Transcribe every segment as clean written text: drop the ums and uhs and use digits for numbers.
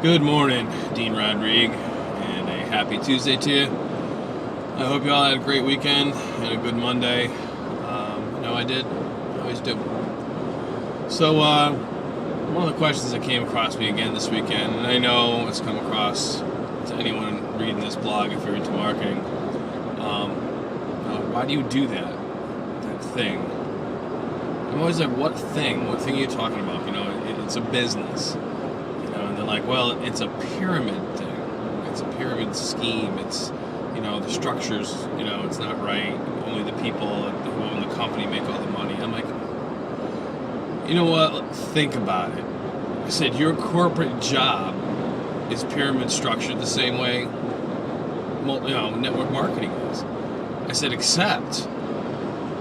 Good morning, Dean Rodrigue, and a happy Tuesday to you. I hope you all had a great weekend and a good Monday. I know I did. I always do. So, one of the questions that came across me again this weekend, and I know it's come across to anyone reading this blog if you're into marketing, why do you do that thing? I'm always like, what thing? What thing are you talking about? It's a business. And they're like, well, it's a pyramid thing. It's a pyramid scheme. It's, the structures, it's not right. Only the people who own the company make all the money. I'm like, you know what? Think about it. I said, your corporate job is pyramid structured the same way, network marketing is. I said, except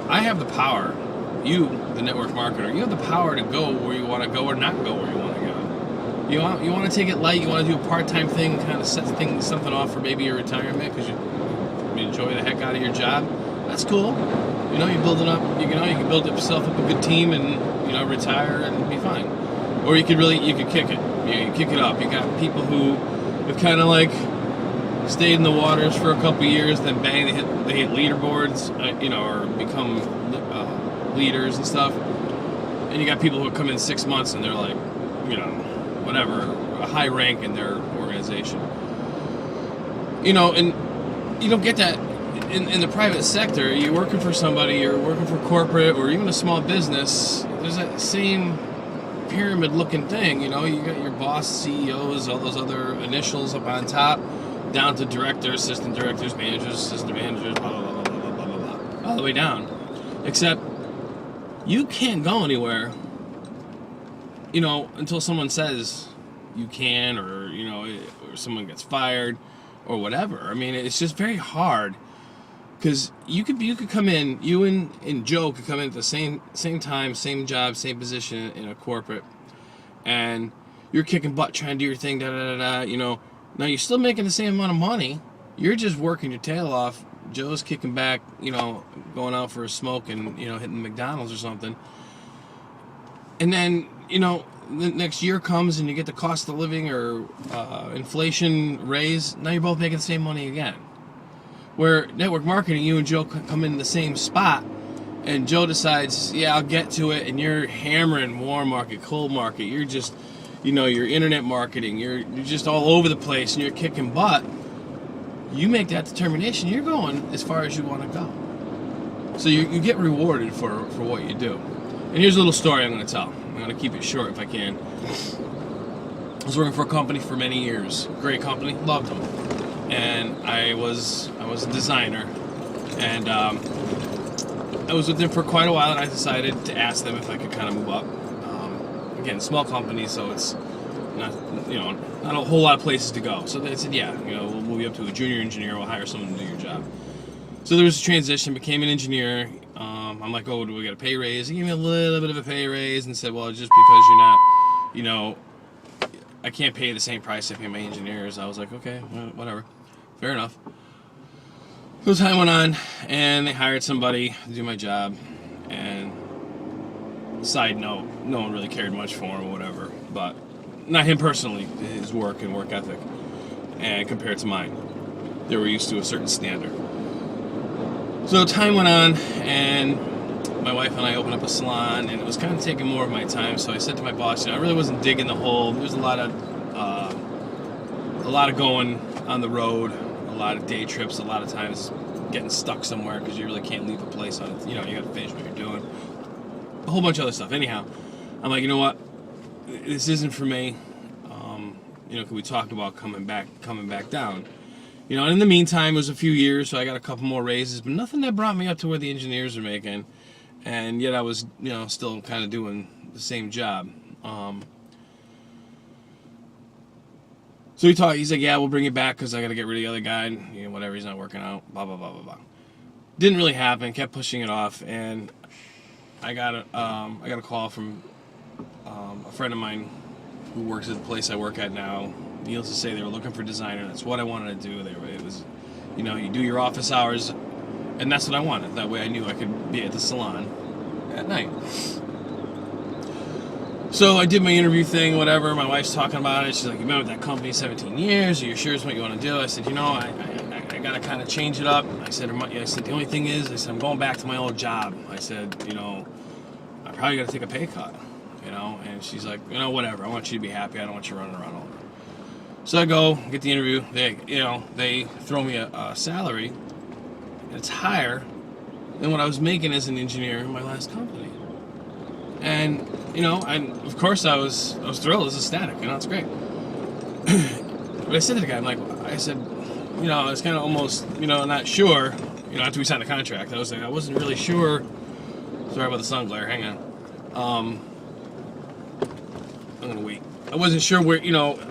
I have the power. You, the network marketer, you have the power to go where you want to go or not go where you want to go. You want to take it light. You want to do a part-time thing, kind of set something off for maybe your retirement because you enjoy the heck out of your job. That's cool. You build it up. You can build yourself up a good team and retire and be fine. Or you could kick it. You kick it up. You got people who have kind of like stayed in the waters for a couple years, then bang, they hit leaderboards, or become leaders and stuff. And you got people who come in 6 months and they're like, whatever, a high rank in their organization. And you don't get that in the private sector. You're working for somebody, you're working for corporate or even a small business. There's that same pyramid looking thing. You got your boss, CEOs, all those other initials up on top, down to directors, assistant directors, managers, assistant managers, blah, blah, blah, blah, blah, blah, blah, all the way down. Except you can't go anywhere, until someone says you can, or someone gets fired or whatever. I mean, it's just very hard because you could come in, you and Joe could come in at the same time, same job, same position in a corporate, and you're kicking butt trying to do your thing, Now you're still making the same amount of money. You're just working your tail off. Joe's kicking back, going out for a smoke and hitting McDonald's or something. And then the next year comes and you get the cost of living or inflation raise. Now you're both making the same money again. Where network marketing, you and Joe come in the same spot, and Joe decides, yeah, I'll get to it, and you're hammering warm market, cold market. You're just, your internet marketing. You're just all over the place, and you're kicking butt. You make that determination. You're going as far as you want to go. So you get rewarded for what you do. And here's a little story I'm going to tell. I'm going to keep it short if I can. I was working for a company for many years. Great company, loved them. And I was a designer. And I was with them for quite a while, and I decided to ask them if I could kind of move up. Again, small company, so it's not a whole lot of places to go. So they said, yeah, we'll move you up to a junior engineer. We'll hire someone to do your job. So there was a transition, became an engineer. I'm like, oh, do we get a pay raise? He gave me a little bit of a pay raise and said, well, just because you're not, I can't pay the same price I pay my engineers. I was like, okay, whatever. Fair enough. So time went on, and they hired somebody to do my job. And side note, no one really cared much for him or whatever. But not him personally, his work and work ethic. And compared to mine, they were used to a certain standard. So time went on, and my wife and I opened up a salon, and it was kind of taking more of my time. So I said to my boss, I really wasn't digging the whole. There's a lot of going on the road, a lot of day trips, a lot of times getting stuck somewhere because you really can't leave a place on. You got to finish what you're doing. A whole bunch of other stuff. Anyhow, I'm like, you know what? This isn't for me. Can we talk about coming back down? And in the meantime, it was a few years, so I got a couple more raises, but nothing that brought me up to where the engineers are making. And yet I was, still kind of doing the same job. So we talked, he's like, yeah, we'll bring you back because I got to get rid of the other guy. And, whatever, he's not working out, blah, blah, blah, blah, blah. Didn't really happen, kept pushing it off. And I got a call from a friend of mine who works at the place I work at now. Needless to say, they were looking for a designer. That's what I wanted to do. It was, you do your office hours, and that's what I wanted. That way I knew I could be at the salon at night. So I did my interview thing, whatever. My wife's talking about it. She's like, "You've been with that company 17 years. Are you sure it's what you want to do?" I said, I got to kind of change it up. I said, the only thing is, I said, I'm going back to my old job. I said, I probably got to take a pay cut, And she's like, whatever. I want you to be happy. I don't want you running around all over. So I go, get the interview. They throw me a salary. It's higher than what I was making as an engineer in my last company. And, and of course I was thrilled. This is ecstatic, it's great. But I said to the guy, I was kind of almost, not sure, after we signed the contract. I wasn't really sure. Sorry about the sun glare, hang on. I'm going to wait. I wasn't sure where,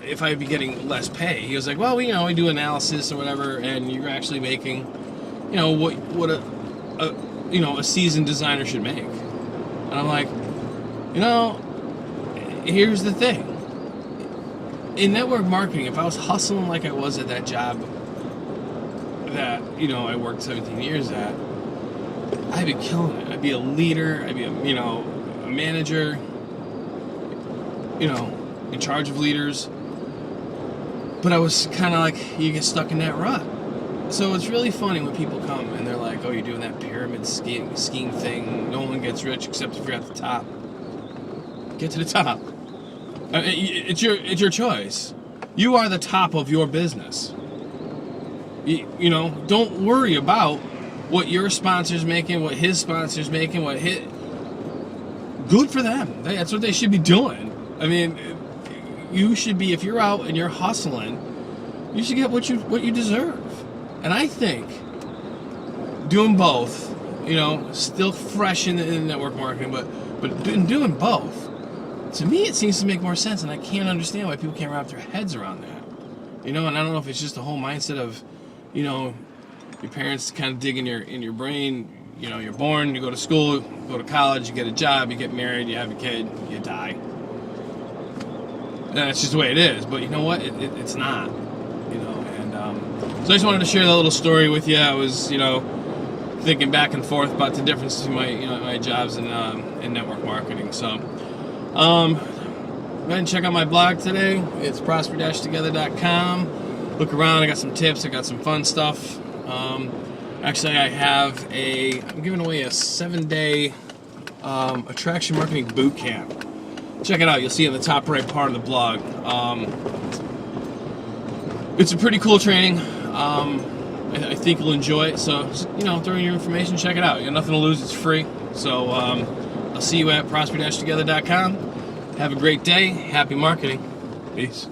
if I'd be getting less pay. He was like, well, we do analysis or whatever, and you're actually making, what a seasoned designer should make. And I'm like, here's the thing. In network marketing, if I was hustling like I was at that job that, I worked 17 years at, I'd be killing it. I'd be a leader. I'd be a manager, in charge of leaders. But I was kind of like, you get stuck in that rut. So it's really funny when people come and they're like, oh, you're doing that pyramid scheme thing. No one gets rich except if you're at the top. Get to the top. It's your choice. You are the top of your business. Don't worry about what your sponsor's making, what his sponsor's making, good for them. That's what they should be doing. I mean, you should be, if you're out and you're hustling, you should get what you deserve. And I think doing both, still fresh in the network marketing, but doing both, to me it seems to make more sense, and I can't understand why people can't wrap their heads around that. And I don't know if it's just the whole mindset of, your parents kind of dig in your brain. You're born, you go to school, go to college, you get a job, you get married, you have a kid, you die. And that's just the way it is. But you know what? It's not. So I just wanted to share that little story with you. I was, thinking back and forth about the difference between my jobs in network marketing. So, go ahead and check out my blog today. It's prosper-together.com. Look around. I got some tips. I got some fun stuff. Actually, I'm giving away a 7-day attraction marketing boot camp. Check it out. You'll see it in the top right part of the blog. It's a pretty cool training. I think you'll enjoy it. So, throw in your information, check it out. You got nothing to lose. It's free. So, I'll see you at prosper-together.com. Have a great day. Happy marketing. Peace.